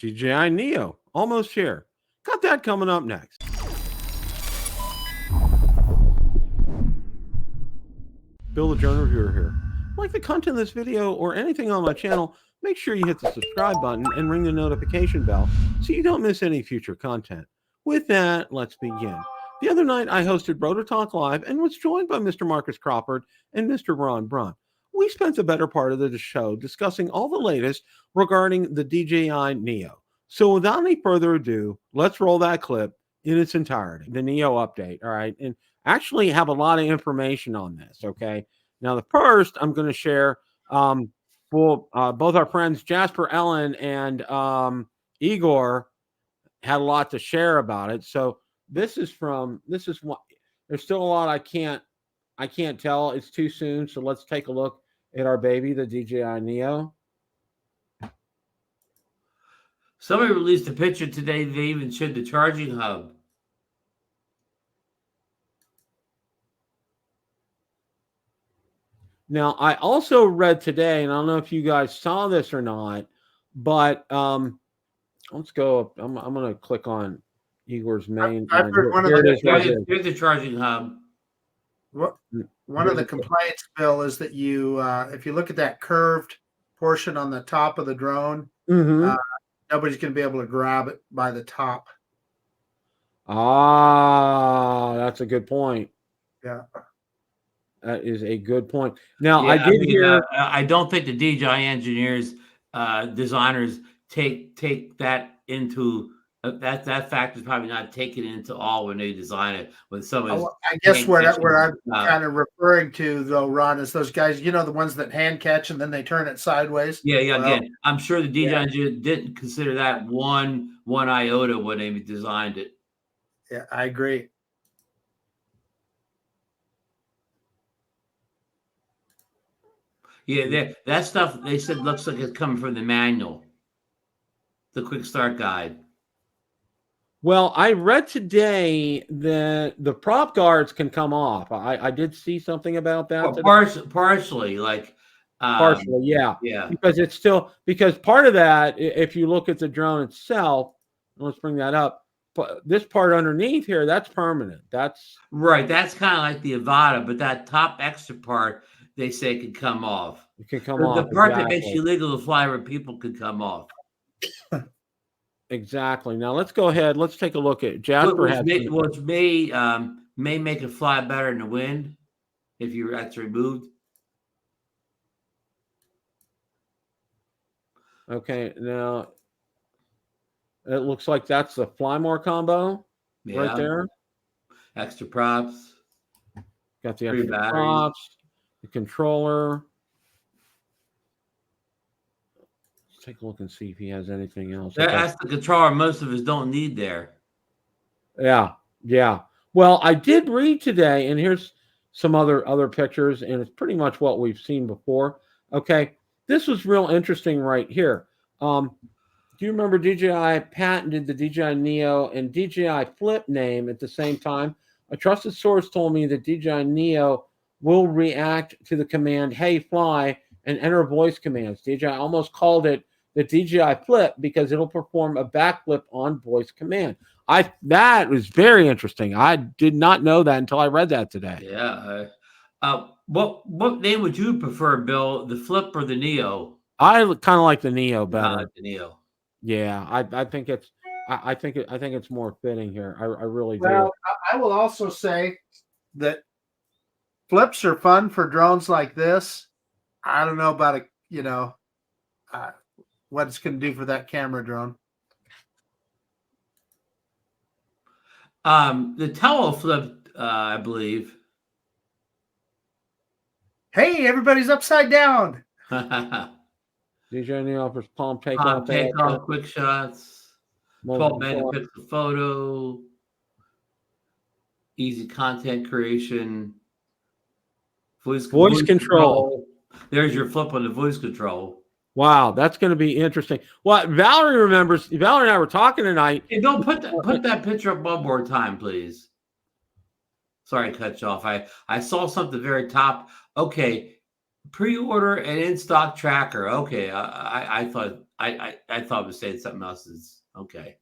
DJI Neo, almost here. Got that coming up next. Bill the Drone Reviewer here. Like the content of this video or anything on my channel, make sure you hit the subscribe button and ring the notification bell so you don't miss any future content. With that, let's begin. The other night, I hosted Broder Talk Live and was joined by Mr. Marcus Crawford and Mr. Ron Brunt. We spent the better part of the show discussing all the latest regarding the DJI Neo. So without any further ado, let's roll that clip in its entirety, the Neo update, all right? And actually have a lot of information on this, okay? Now, the first I'm going to share both our friends Jasper Ellen and Igor had a lot to share about it. So this is what there's still a lot I can't tell. It's too soon. So let's take a look at our baby, the DJI Neo. Somebody released a picture today. They even showed the charging hub. Now, I also read today, and I don't know if you guys saw this or not, but let's go. I'm going to click on Igor's main. I've heard here's the charging hub. One of the complaints, Bill, is that you, if you look at that curved portion on the top of the drone, nobody's going to be able to grab it by the top. Ah, that's a good point. Yeah. That is a good point. Now, yeah, I did hear. I don't think the DJI engineers, designers take that into that fact is probably not taken into all when they design it. When somebody, I guess what I'm kind of referring to, though, Ron, is those guys. You know, the ones that hand catch and then they turn it sideways. Yeah. Again, I'm sure the DJI engineers didn't consider that one iota when they designed it. Yeah, I agree. Yeah, that stuff they said looks like it's coming from the manual, the quick start guide. Well, I read today that the prop guards can come off. I did see something about that. Well, partially, like partially, yeah. Because it's still part of that. If you look at the drone itself, let's bring that up. This part underneath here, that's permanent. That's right. That's kind of like the Avata, but that top extra part they say could come off. It can come off. The part that makes you illegal to fly where people could come off. Exactly. Now let's go ahead. Let's take a look at Jasper. Which may make it fly better in the wind if that's removed. Okay, now it looks like that's the Fly More combo right there. Extra props. Got the extra props, the controller. Let's take a look and see if he has anything else. That's the controller most of us don't need there. Yeah. Well, I did read today, and here's some other pictures, and it's pretty much what we've seen before. Okay, this was real interesting right here. Do you remember DJI patented the DJI Neo and DJI Flip name at the same time? A trusted source told me that DJI Neo will react to the command, "Hey, fly," and enter voice commands. DJI almost called it the DJI Flip because it'll perform a backflip on voice command. That was very interesting. I did not know that until I read that today. Yeah. What name would you prefer, Bill? The Flip or the Neo? I kind of like the Neo better. I like the Neo. Yeah, I think it's more fitting here. I really do. Well, I will also say that flips are fun for drones like this. I don't know about what it's going to do for that camera drone. The Tello Flip, I believe. Hey, everybody's upside down. DJI Neo offers palm takeoff, quick shots, 12 megapixel photo, easy content creation, voice control. There's your flip on the voice control. Wow, that's going to be interesting. Well, Valerie remembers. Valerie and I were talking tonight. Hey, don't put that picture up one more time, please. Sorry to cut you off. I saw something very top. Okay. Pre-order and in-stock tracker. Okay, I thought I thought I was saying something else. Is okay.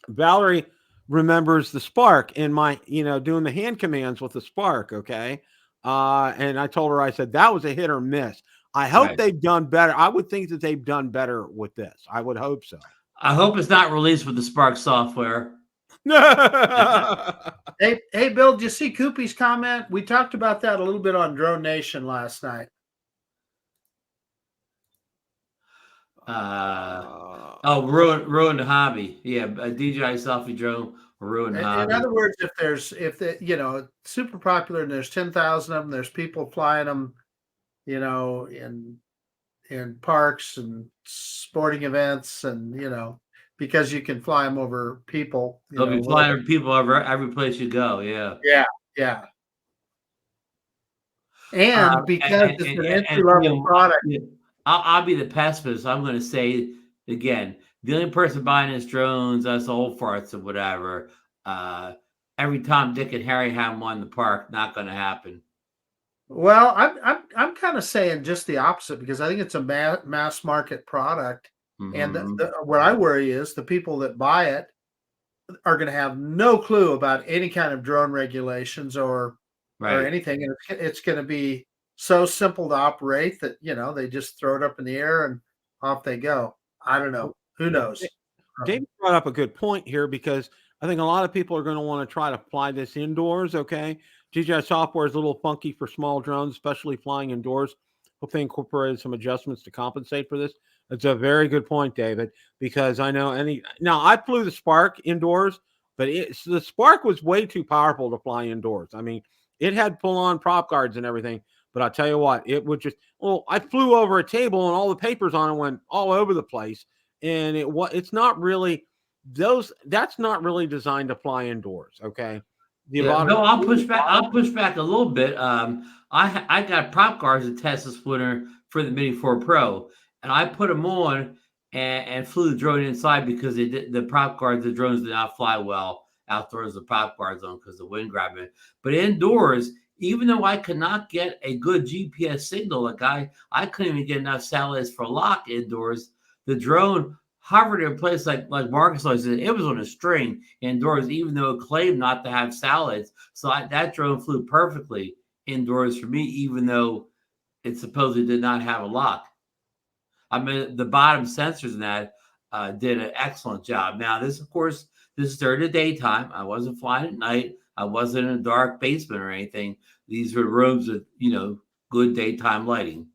Valerie remembers the Spark in my, doing the hand commands with the Spark. Okay. And I told her, I said, that was a hit or miss. I hope Right. they've done better. I would think that they've done better with this. I would hope so. I hope it's not released with the Spark software. Hey, Bill, did you see Koopy's comment? We talked about that a little bit on Drone Nation last night. Ruined the hobby. Yeah, a DJI selfie drone ruined the hobby. In other words, if the super popular and there's 10,000 of them, there's people flying them, in parks and sporting events, and because you can fly them over people. They'll be flying people over every place you go. Yeah. Yeah. And because it's an entry-level product. I'll be the pessimist. I'm going to say again, the only person buying this drones, us old farts or whatever. Every Tom, Dick, and Harry have one in the park. Not going to happen. Well, I'm kind of saying just the opposite, because I think it's a mass market product, and what I worry is the people that buy it are going to have no clue about any kind of drone regulations or anything, and it's going to be so simple to operate that they just throw it up in the air and off they go. I don't know. Who knows? Dave brought up a good point here, because I think a lot of people are going to want to try to fly this indoors. Okay. DJI software is a little funky for small drones, especially flying indoors. Hope they incorporated some adjustments to compensate for this. That's a very good point, David, because I know now I flew the Spark indoors, but the Spark was way too powerful to fly indoors. I mean, it had full-on prop guards and everything, but I'll tell you what, it would I flew over a table and all the papers on it went all over the place. And it's not really that's not really designed to fly indoors. Okay. I'll push back a little bit. I got prop guards at Tesla Splinter for the Mini 4 Pro, and I put them on and flew the drone inside, because the prop guards, the drones did not fly well outdoors. The prop guards on because the wind grabbed it. But indoors, even though I could not get a good GPS signal, I couldn't even get enough satellites for lock indoors. The drone hovered in place like Marcus said. It was on a string indoors, even though it claimed not to have satellites. So that drone flew perfectly indoors for me, even though it supposedly did not have a lock. I mean, the bottom sensors in that did an excellent job. Now, this is during the daytime. I wasn't flying at night. I wasn't in a dark basement or anything. These were rooms with, good daytime lighting.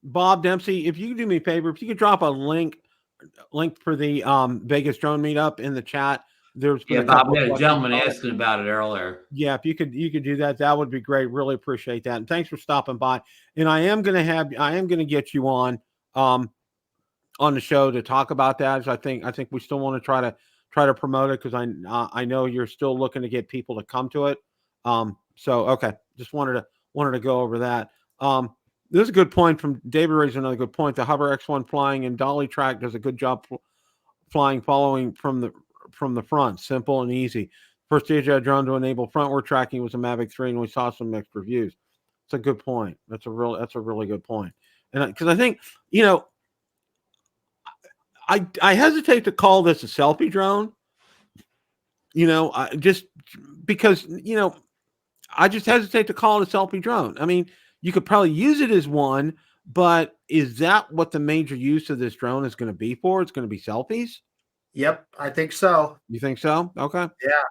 Bob Dempsey, if you could do me a favor, if you could drop a link for the Vegas drone meetup in the chat. There's been Bob, we had a gentleman asking about it earlier. Yeah, if you could do that, that would be great. Really appreciate that. And thanks for stopping by. And I am going to get you on the show to talk about that. So I think we still want to try to promote it, because I know you're still looking to get people to come to it. So okay, just wanted to go over that. This is a good point from David. Raised another good point. The Hover X1 flying in dolly track does a good job flying following from the front. Simple and easy. First DJI drone to enable frontward tracking was a Mavic 3, and we saw some mixed reviews. It's a good point. That's a really good point. And because I think, I hesitate to call this a selfie drone. Just because, I just hesitate to call it a selfie drone. I mean, you could probably use it as one, but is that what the major use of this drone is going to be for? It's going to be selfies? Yep, I think so. You think so? Okay. Yeah.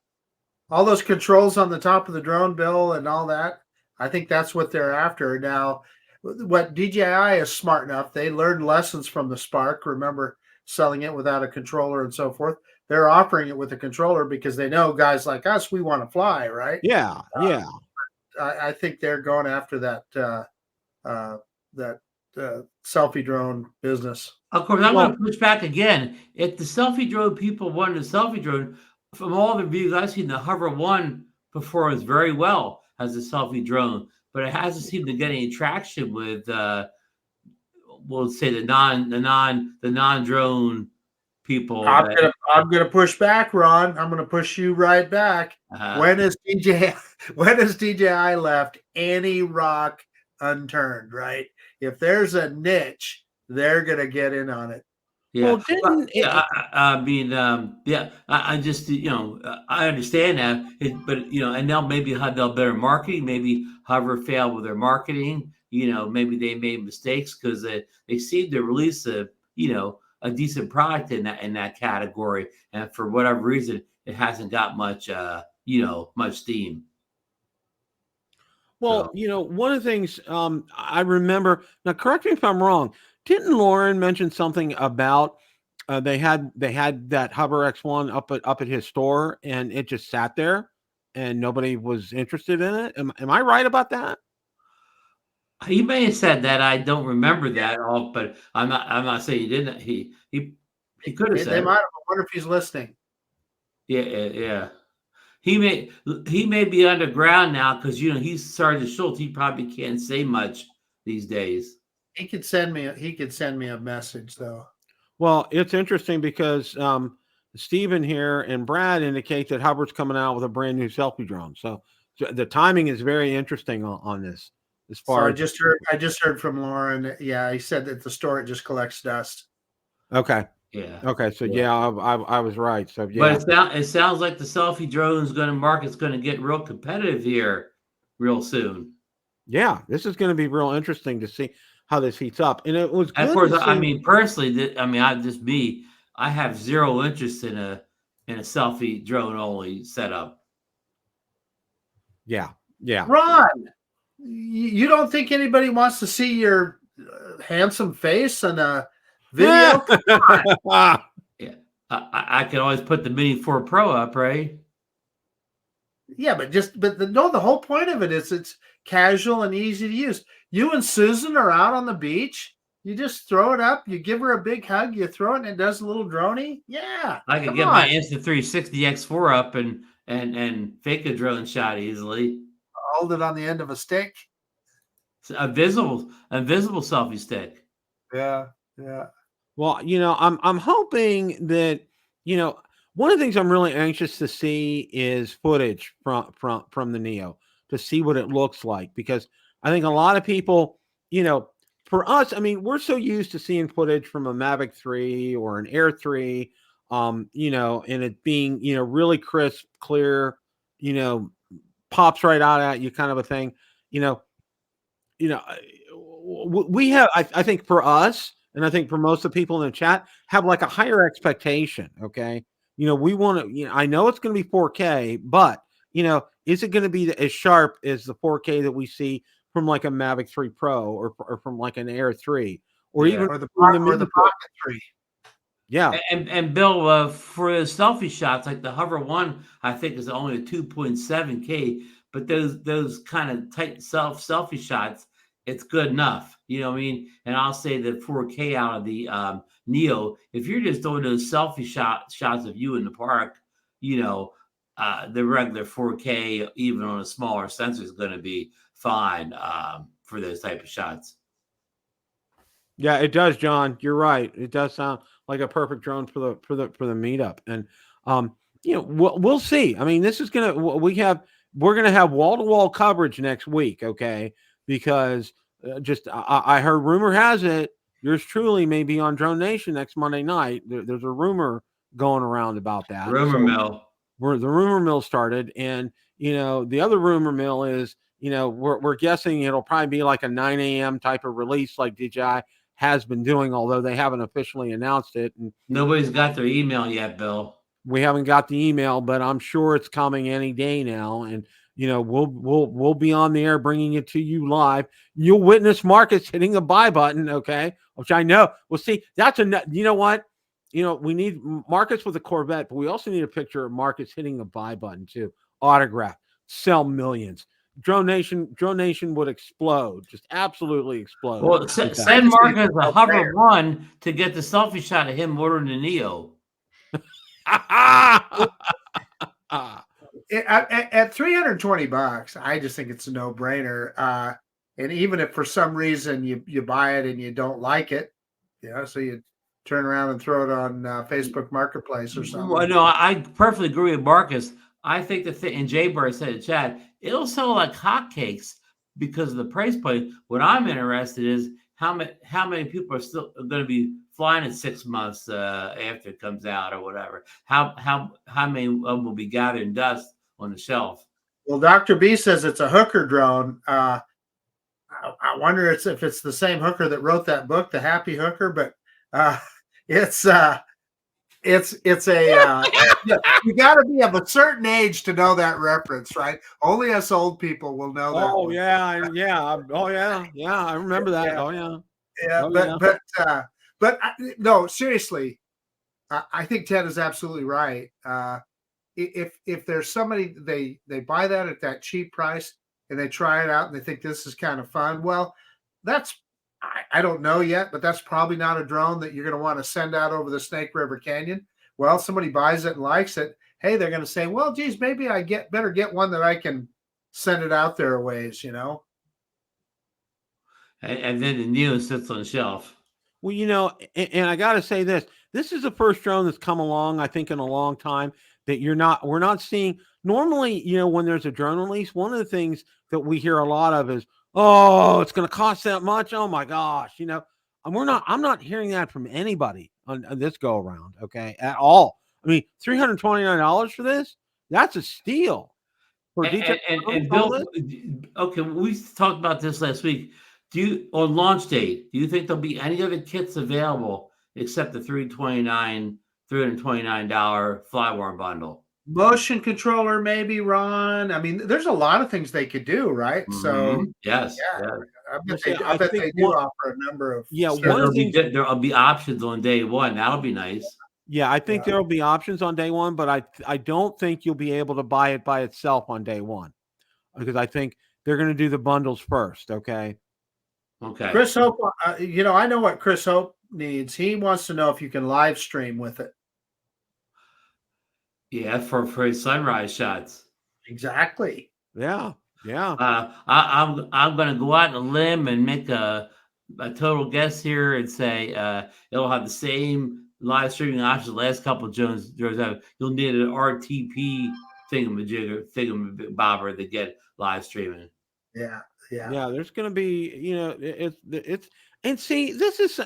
All those controls on the top of the drone, Bill, and all that, I think that's what they're after. Now, what DJI is smart enough, they learned lessons from the Spark. Remember selling it without a controller and so forth. They're offering it with a controller because they know guys like us, we want to fly, right? Yeah, yeah. I think they're going after that selfie drone business. Of course, I'm going to push back again. If the selfie drone people wanted a selfie drone, from all the reviews I've seen, the Hover 1 performs very well as a selfie drone, but it hasn't seemed to get any traction with, we'll say the non-drone people. I'm gonna push back, Ron. I'm gonna push you right back. When has DJI left any rock unturned? Right? If there's a niche they're going to get in on it. Yeah. Well, didn't Yeah. I mean, yeah. I just, I understand that, but and they'll maybe have better marketing. Maybe Hover failed with their marketing. Maybe they made mistakes because they seem to release a decent product in that category, and for whatever reason, it hasn't got much much steam. Well, one of the things I remember now, correct me if I'm wrong. Didn't Lauren mention something about they had that Hover X1 up at his store and it just sat there and nobody was interested in it? Am I right about that? He may have said that. I don't remember that all, but I'm not saying he didn't. He could have said. They might have. I wonder if he's listening. Yeah. He may be underground now because he's Sergeant Schultz. He probably can't say much these days. He could send me a message though. Well, it's interesting because Stephen here and Brad indicate that Hubbard's coming out with a brand new selfie drone. So the timing is very interesting on this. As far as I just heard from Lauren. Yeah, he said that the store just collects dust. Okay. Yeah. Okay. So yeah, I was right. So yeah. But it sounds like the selfie drone market's going to get real competitive here real soon. Yeah, this is going to be real interesting to see how this heats up. And it was good. Of course, I mean personally, I have zero interest in a selfie drone only setup. Yeah. Ron, you don't think anybody wants to see your handsome face on a video? Yeah, I can always put the Mini 4 Pro up, right? Yeah, but the whole point of it is it's casual and easy to use. You and Susan are out on the beach. You just throw it up. You give her a big hug. You throw it, and it does a little droney. Yeah, I could get my Insta360 X4 up and fake a drone shot easily. Hold it on the end of a stick. A visible selfie stick. Yeah. Well, I'm hoping that one of the things I'm really anxious to see is footage from the Neo to see what it looks like, because I think a lot of people, for us, I mean, we're so used to seeing footage from a Mavic 3 or an Air 3, and it being, really crisp, clear, pops right out at you kind of a thing. We have, I think for us, and I think for most of the people in the chat, have like a higher expectation. Okay. We want to, I know it's going to be 4K, but, is it going to be as sharp as the 4K that we see from like a Mavic 3 Pro or from like an Air 3 or even the Pocket 3? Yeah. And Bill, for the selfie shots, like the Hover 1, I think is only a 2.7K, but those kind of tight selfie shots, it's good enough. You know what I mean? And I'll say that 4K out of the Neo, if you're just doing those selfie shots of you in the park, the regular 4K, even on a smaller sensor, is going to be fine for those type of shots. Yeah, it does, John. You're right. It does sound like a perfect drone for the meetup. And we'll see. I mean, this is we're gonna have wall-to-wall coverage next week, okay? Because I heard rumor has it yours truly may be on Drone Nation next Monday night. There's a rumor going around about that. Rumor mill. Where the rumor mill started, and the other rumor mill is we're guessing it'll probably be like a 9 a.m. type of release like DJI has been doing, although they haven't officially announced it. And nobody's got their email yet, Bill. We haven't got the email, but I'm sure it's coming any day now. And we'll be on the air bringing it to you live. You'll witness Marcus hitting the buy button, okay? Which I know. We'll see. That's you know what? We need Marcus with a Corvette, but we also need a picture of Marcus hitting the buy button too. Autograph, sell millions. Drone Nation would explode, just absolutely explode. Well, send Marcus a Hover 1 to get the selfie shot of him ordering the Neo. At $320, I just think it's a no-brainer. And even if for some reason you buy it and you don't like it, so you turn around and throw it on Facebook Marketplace or something. Well, no, I perfectly agree with Marcus. I think the thing, and Jay Bird said in chat, it'll sell like hotcakes because of the price point. What I'm interested is how many people are still going to be flying in 6 months after it comes out or whatever? How many of them will be gathering dust on the shelf? Well, Dr. B says it's a hooker drone. I wonder if it's the same hooker that wrote that book, The Happy Hooker, but it's a you got to be of a certain age to know that reference, right? Only us old people will know that. Oh one. yeah. Oh yeah. I remember that. Yeah. Oh yeah. Yeah, Oh, but no, seriously, I think Ted is absolutely right. If there's somebody they buy that at that cheap price and they try it out and they think this is kind of fun, well, that's I don't know yet, but that's probably not a drone that you're going to want to send out over the Snake River Canyon. Well, somebody buys it and likes it. Hey, they're going to say, well, geez, maybe I better get one that I can send it out there a ways, you know. And then the Neo sits on the shelf. well, and I got to say this. This is the first drone that's come along, I think, in a long time that we're not seeing. Normally, when there's a drone release, one of the things that we hear a lot of is, oh, it's going to cost that much. Oh my gosh. And I'm not hearing that from anybody on this go around. Okay. At all. I mean, $329 for this, that's a steal. For And Bill, okay, we talked about this last week. On launch date, do you think there'll be any other kits available except the $329 Flywarm bundle? Motion controller, maybe, Ron. I mean, there's a lot of things they could do, right? So yes, I bet they do offer a number of. Yeah, there'll be options on day one. That'll be nice. Yeah, I think there'll be options on day one, but I don't think you'll be able to buy it by itself on day one, because I think they're going to do the bundles first. Okay. Chris Hope, I know what Chris Hope needs. He wants to know if you can live stream with it. Yeah, for his sunrise shots. Exactly. Yeah. I'm going to go out on a limb and make a total guess here and say it'll have the same live streaming options the last couple of drones have. You'll need an RTP thingamabobber to get live streaming. Yeah. There's going to be, it's and see, this is,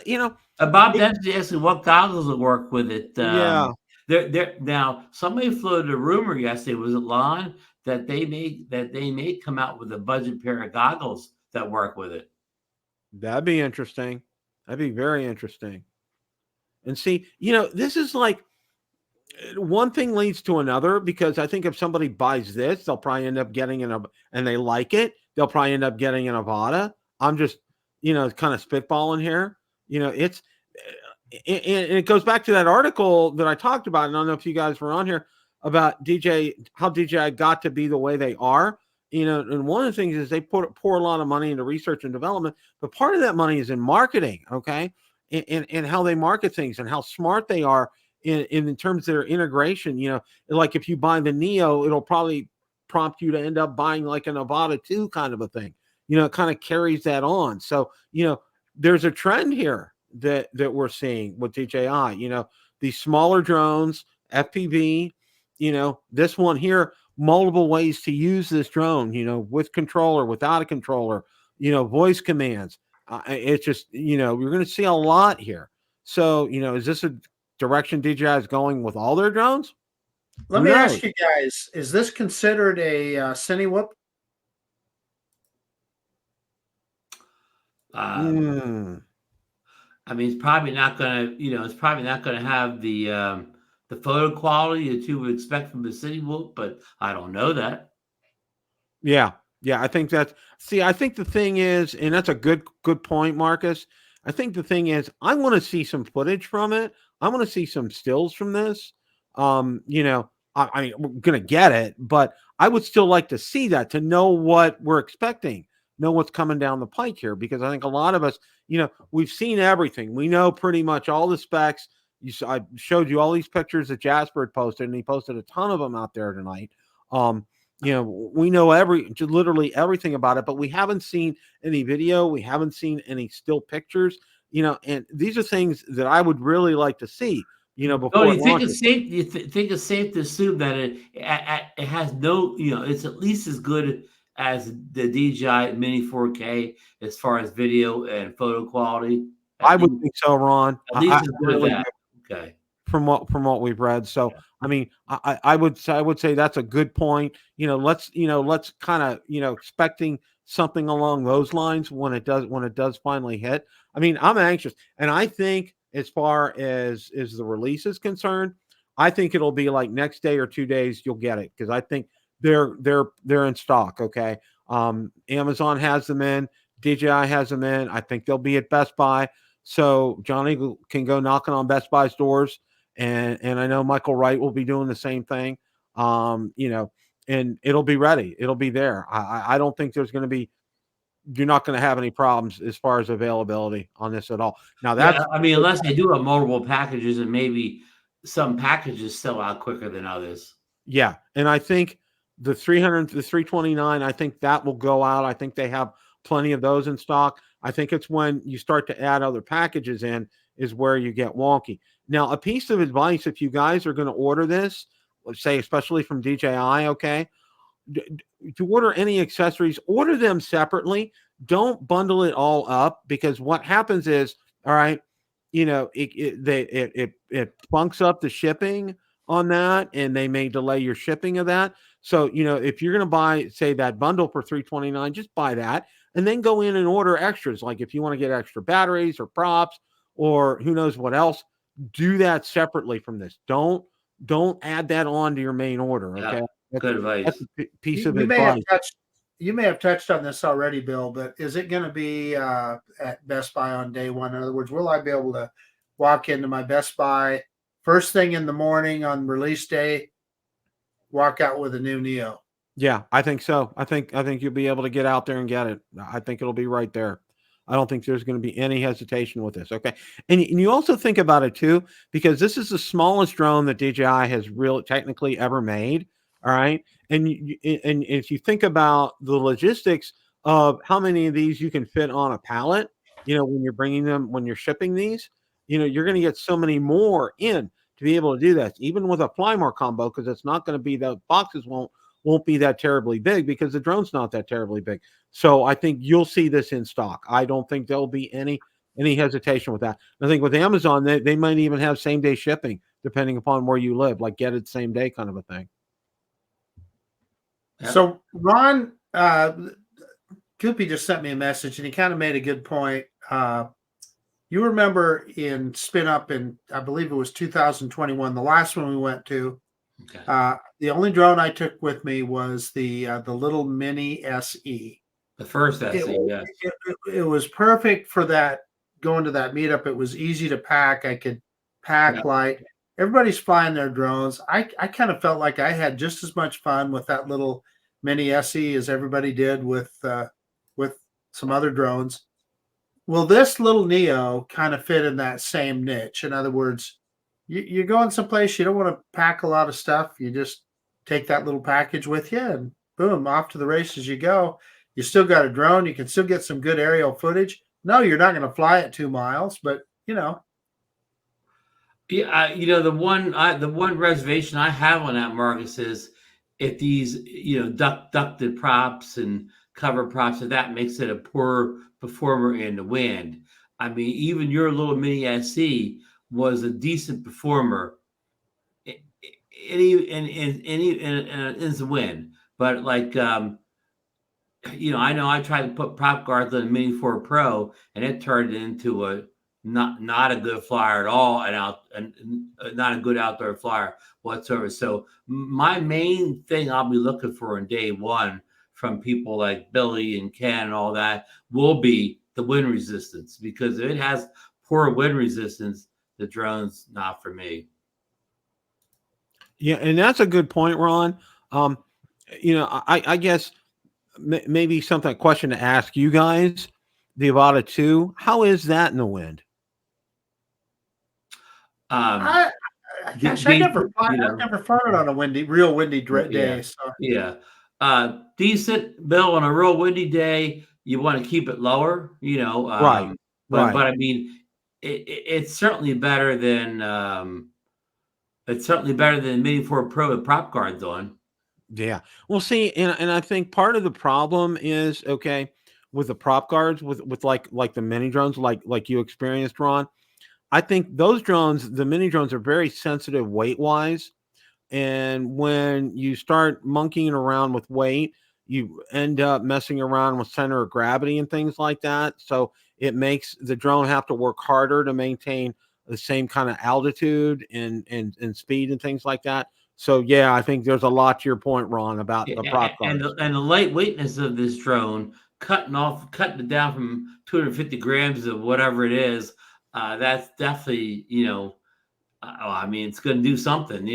Bob Dempsey asking what goggles will work with it. Yeah. There now. Somebody floated a rumor yesterday. Was it Lon that they may come out with a budget pair of goggles that work with it? That'd be interesting. That'd be very interesting. And see, this is like one thing leads to another, because I think if somebody buys this, they'll probably end up getting and they like it, they'll probably end up getting an Avata. I'm just, kind of spitballing here. It goes back to that article that I talked about. And I don't know if you guys were on here about how DJI got to be the way they are. And one of the things is they pour a lot of money into research and development, but part of that money is in marketing. Okay. And how they market things and how smart they are in terms of their integration. Like if you buy the Neo, it'll probably prompt you to end up buying like an Avata 2 kind of a thing. It kind of carries that on. So, there's a trend here that we're seeing with DJI, these smaller drones, FPV, this one here, multiple ways to use this drone, with controller, without a controller, voice commands. It's just, we're going to see a lot here. So, is this a direction DJI is going with all their drones? Let me ask you guys, is this considered a Cinewhoop? I mean, it's probably not going to, have the photo quality that you would expect from the Cinewhoop, but I don't know that. Yeah, I think I think the thing is, and that's a good point, Marcus. I think the thing is, I want to see some footage from it. I want to see some stills from this. I'm going to get it, but I would still like to see that to know what we're expecting, know what's coming down the pike here, because I think a lot of us, we've seen everything. We know pretty much all the specs. I showed you all these pictures that Jasper had posted, and he posted a ton of them out there tonight. We know literally everything about it, but we haven't seen any video. We haven't seen any still pictures, and these are things that I would really like to see, before you think it's safe? You think it's safe to assume that it has no, it's at least as good as the DJI Mini 4K as far as video and photo quality? I would think so, Ron. At least I as good as really that. do, Okay. from what we've read. So Yeah. I mean, I would say that's a good point. Let's kind of expecting something along those lines when it does finally hit. I mean, I'm anxious, and I think as far as the release is concerned, I think it'll be like next day or 2 days you'll get it, because I think they're in stock. Okay, Amazon has them in, DJI has them in. I think they'll be at Best Buy, so Johnny can go knocking on Best Buy's doors, and I know Michael Wright will be doing the same thing. And it'll be ready. It'll be there. I don't think there's going to be. You're not going to have any problems as far as availability on this at all. Now that's Yeah, I mean, unless they do have multiple packages, and maybe some packages sell out quicker than others. yeah, and I think the 300, the 329, I think that will go out. I think they have plenty of those in stock. I think it's when you start to add other packages in is where you get wonky. Now, a piece of advice, if you guys are going to order this, let's say especially from DJI, okay, to order any accessories, order them separately. Don't bundle it all up, because what happens is, all right, it bunks up the shipping on that, and they may delay your shipping of that. So, if you're going to buy, say, that bundle for 329, just buy that and then go in and order extras. Like if you want to get extra batteries or props or who knows what else, do that separately from this. Don't add that on to your main order. Yeah, Okay. good advice. That's a piece You, of you may have advice. touched you may have touched on this already, Bill, but is it going to be at Best Buy on day one? In other words, will I be able to walk into my Best Buy first thing in the morning on release day, walk out with a new Neo? Yeah, I think so. I think you'll be able to get out there and get it. I think it'll be right there. I don't think there's going to be any hesitation with this. Okay. And you also think about it too, because this is the smallest drone that DJI has really technically ever made. All right. And and if you think about the logistics of how many of these you can fit on a pallet, when you're shipping these, you're going to get so many more in to be able to do that, even with a Flymore combo, because it's not going to be, the boxes won't be that terribly big because the drone's not that terribly big. So I think you'll see this in stock. I don't think there'll be any hesitation with that. I think with Amazon, they might even have same day shipping depending upon where you live, like get it same day kind of a thing. Yeah. So Ron, Goopy just sent me a message, and he kind of made a good point. You remember in Spin Up in, I believe it was 2021, the last one we went to. Okay. The only drone I took with me was the little Mini SE. The first SE, yes. It was perfect for that, going to that meetup. It was easy to pack. I could pack light. Everybody's flying their drones. I kind of felt like I had just as much fun with that little Mini SE as everybody did with some other drones. Will this little Neo kind of fit in that same niche? In other words, you're going someplace, you don't want to pack a lot of stuff. You just take that little package with you and boom, off to the races you go. You still got a drone. You can still get some good aerial footage. No, you're not going to fly it 2 miles, but Yeah, the one reservation I have on that, Marcus, is if these ducted props and cover props, if that makes it a poor performer in the wind. I mean, even your little Mini SE was a decent performer in the wind, but like I know I tried to put prop guards on the Mini 4 Pro, and it turned into a not a good flyer at all, and not a good outdoor flyer whatsoever. So my main thing I'll be looking for in day one from people like Billy and Ken and all that will be the wind resistance, because if it has poor wind resistance, the drone's not for me. Yeah, and that's a good point, Ron. I guess maybe a question to ask you guys, the Avata 2, how is that in the wind? I never fought it on a real windy day. So. Yeah. Decent, Bill, on a real windy day, you want to keep it lower, Right. But I mean, it's certainly better than Mini 4 Pro with prop guards on. Yeah. Well, see, and I think part of the problem is okay with the prop guards with like the mini drones like you experienced, Ron. I think those drones, the mini drones, are very sensitive weight wise, and when you start monkeying around with weight, you end up messing around with center of gravity and things like that. So it makes the drone have to work harder to maintain the same kind of altitude and speed and things like that. So yeah, I think there's a lot to your point, Ron, about the prop And guards. the lightweightness of this drone, cutting it down from 250 grams of whatever it is, that's definitely, I mean, it's going to do something,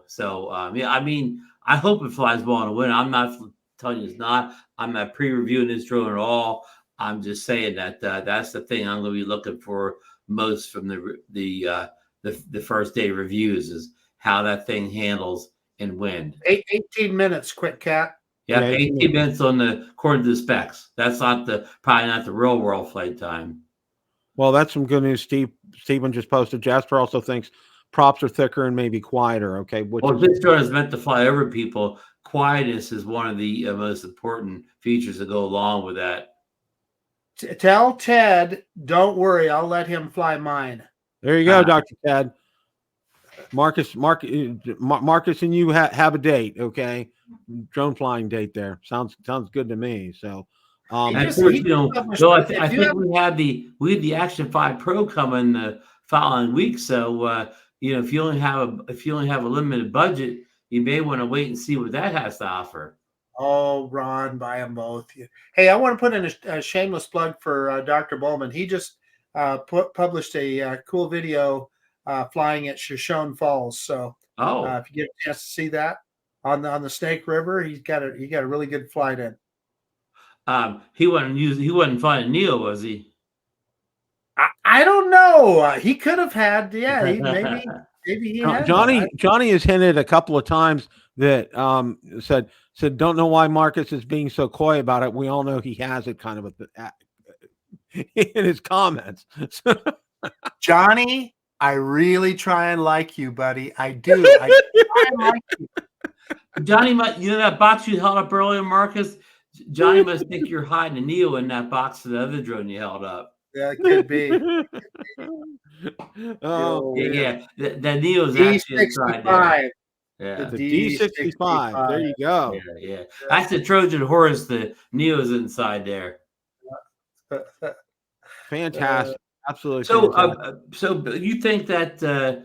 So, yeah, I mean, I hope it flies well in the wind. I'm not telling you it's not. I'm not pre-reviewing this drone at all. I'm just saying that that's the thing I'm going to be looking for most from the first day reviews is how that thing handles in wind. 18 minutes, quick cat. Yep, Yeah, 18 minutes according to the specs. That's probably not the real world flight time. well, that's some good news. Stephen just posted. Jasper also thinks props are thicker and maybe quieter. Okay, which Well, is this drone is meant to fly over people. Quietness is one of the most important features that go along with that. Tell Ted, don't worry, I'll let him fly mine. there you go, Dr. Ted. Marcus, Marcus, and you have a date, okay? Drone flying date there. Sounds good to me. So, He And of just- course, he published- Bill, I if think you have- we had the Action 5 Pro coming the following week. So if you only have a limited budget, you may want to wait and see what that has to offer. Oh, Ron, buy them both. Hey, I want to put in a shameless plug for Dr. Bowman. He just published a cool video flying at Shoshone Falls. So if you get a chance to see that on the Snake River, he got a really good flight in. He wasn't flying Neo, was he? I don't know. He could have had. Yeah, maybe he had. Johnny has hinted a couple of times that said don't know why Marcus is being so coy about it. We all know he has it kind of in his comments. Johnny, I really try and like you, buddy. I do. I try and like you. Johnny that box you held up earlier, Marcus. Johnny must think you're hiding a Neo in that box to the other drone you held up. Yeah, it could be. Oh yeah. The Neo's actually inside there. Yeah. The D65. There you go. Yeah. That's the Trojan horse. The Neo's inside there. Fantastic. Absolutely. So, fantastic. so you think that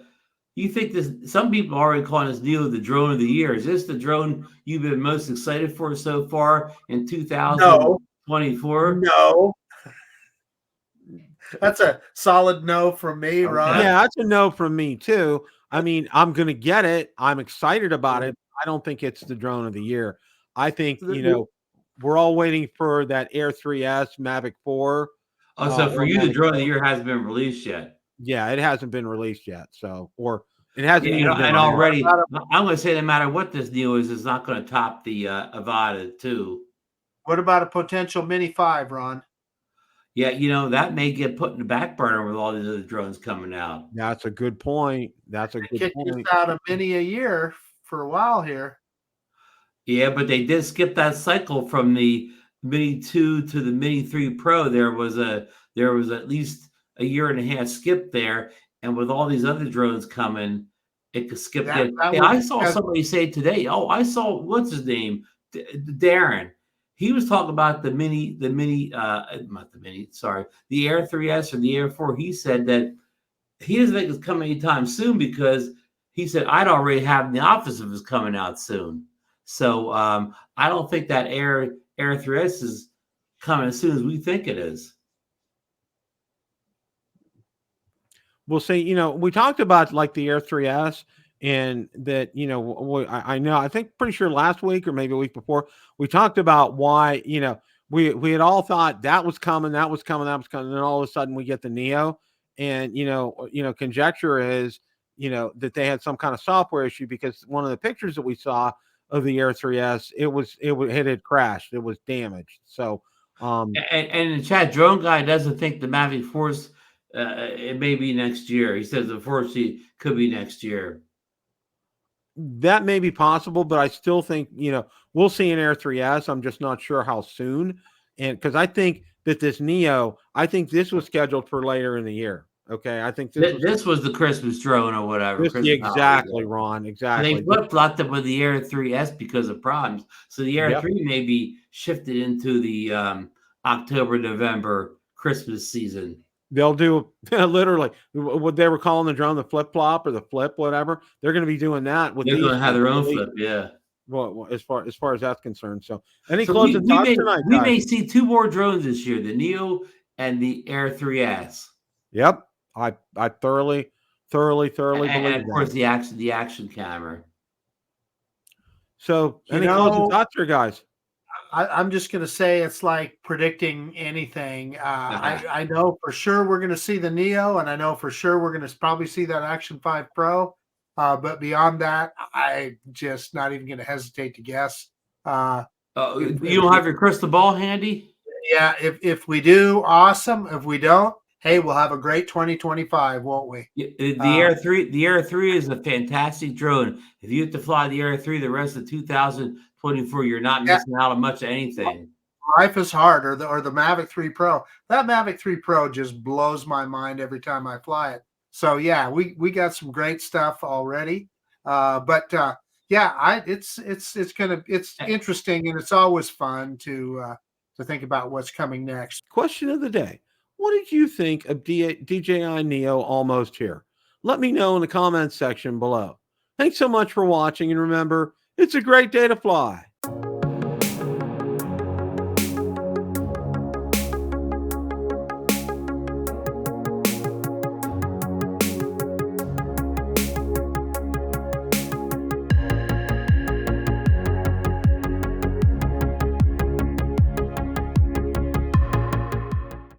you think this? Some people are already calling this Neo the drone of the year. Is this the drone you've been most excited for so far in 2024? No. That's a solid no from me, Ron. Yeah, that's a no from me too. I mean, I'm going to get it. I'm excited about it. I don't think it's the drone of the year. I think, we're all waiting for that Air 3S Mavic 4. Oh, so for you, the drone of the year hasn't been released yet. Yeah, it hasn't been released yet. So, or it hasn't. And already, I'm going to say no matter what this Neo is, it's not going to top the Avata 2. What about a potential Mini 5, Ron? Yeah, that may get put in the back burner with all these other drones coming out. That's a good point. That's a good point. Kicked out a Mini a year for a while here. Yeah, but they did skip that cycle from the Mini 2 to the Mini 3 Pro. There was at least a year and a half skip there, and with all these other drones coming, it could skip there. Hey, I saw somebody say today. Oh, I saw what's his name, Darren. He was talking about the Air 3S or the Air 4. He said that he doesn't think it's coming anytime soon because he said I'd already have the opposite of it's coming out soon. So I don't think that Air 3S is coming as soon as we think it is. We'll see. We talked about like the Air 3S. And that, I know, I think pretty sure last week or maybe a week before, we talked about why, we had all thought that was coming, and then all of a sudden we get the Neo. And, conjecture is, that they had some kind of software issue because one of the pictures that we saw of the Air 3S, it had crashed. It was damaged. So, and in the chat, Drone Guy doesn't think the Mavic Force, it may be next year. He says, unfortunately, it could be next year. That may be possible, but I still think, we'll see an Air 3S. I'm just not sure how soon. And because I think that this Neo, I think this was scheduled for later in the year. Okay. I think This was the Christmas drone or whatever. Christmas exactly, holiday. Ron. And Exactly. they flip-flopped it with the Air 3S because of problems. So the Air 3 may be shifted into the October, November Christmas season. They'll do literally what they were calling the drone, the flip flop or the flip, whatever. They're going to be doing that with They're these. going to have their own flip, yeah. Well, as far as that's concerned. So, any So closing thoughts tonight? We may see 2 more drones this year: the Neo and the Air 3S. Yep, I thoroughly believe And of course, that. the action camera. So, any closing thoughts here, guys? I'm just going to say it's like predicting anything. I know for sure we're going to see the Neo, and I know for sure we're going to probably see that Action 5 Pro. But beyond that, I just not even going to hesitate to guess. You don't have your crystal ball handy? Yeah, if we do, awesome. If we don't, hey, we'll have a great 2025, won't we? The Air 3, the Air 3 is a fantastic drone. If you have to fly the Air 3 the rest of 2024, you're not missing out on much of anything. Life is hard, or the Mavic 3 Pro. That Mavic 3 Pro just blows my mind every time I fly it. So yeah, we got some great stuff already. Yeah, it's interesting, and it's always fun to think about what's coming next. Question of the day: what did you think of DJI Neo Almost Here? Let me know in the comments section below. Thanks so much for watching, and remember, it's a great day to fly.